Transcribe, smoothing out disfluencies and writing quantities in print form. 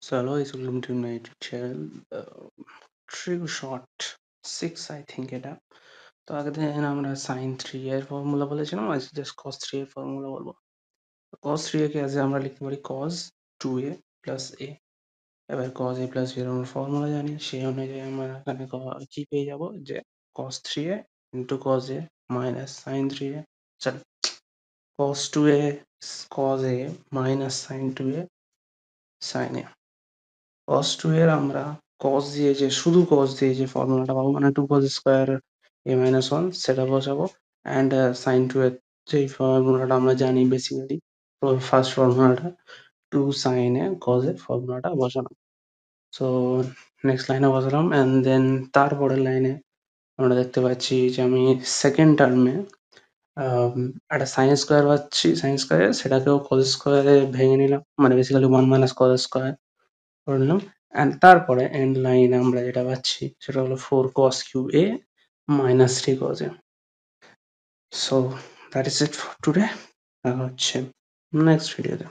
So hello, it's welcome to my YouTube channel. Trig short 6 I think এটা তো আগে থেকে আমরা sin 3 এর ফর্মুলা বলেছিলাম আজ জাস্ট cos 3 এর ফর্মুলা বলবো cos 3 কে আজ আমরা লিখতে পারি cos 2a plus a এবার cos a plus b এর আমরা ফর্মুলা জানি সেই অনুযায়ী আমরা এখানে কি পেয়ে যাব যে cos 3a into cos a minus sin 3a sorry cos 2a cos a minus sin 2a sin a cos 2 এর আমরা cos দিয়ে যে শুধু cos দিয়ে যে ফর্মুলাটা পাবো মানে 2 cos স্কয়ার a minus 1 সেটা বসাবো and sin 2 এর যে ফর্মুলাটা আমরা জানি বেসিক্যালি তো ফার্স্ট ফর্মুলাটা 2 sin a cos এর ফর্মুলাটা বসালাম সো নেক্সট লাইনে বসালাম and then তারপরের লাইনে আমরা দেখতে পাচ্ছি যে আমি সেকেন্ড টার্মে একটা sin স্কয়ার পাচ্ছি sin স্কয়ার সেটাকেও cos স্কয়ারে ভেঙে নিলাম মানে বেসিক্যালি 1 minus cos স্কয়ার করে নিলাম and তারপরে এন্ড লাইনে আমরা যেটা পাচ্ছি সেটা হলো 4 cos cube a minus 3 cos a so that is it for today দেখা হচ্ছে নেক্সট ভিডিওতে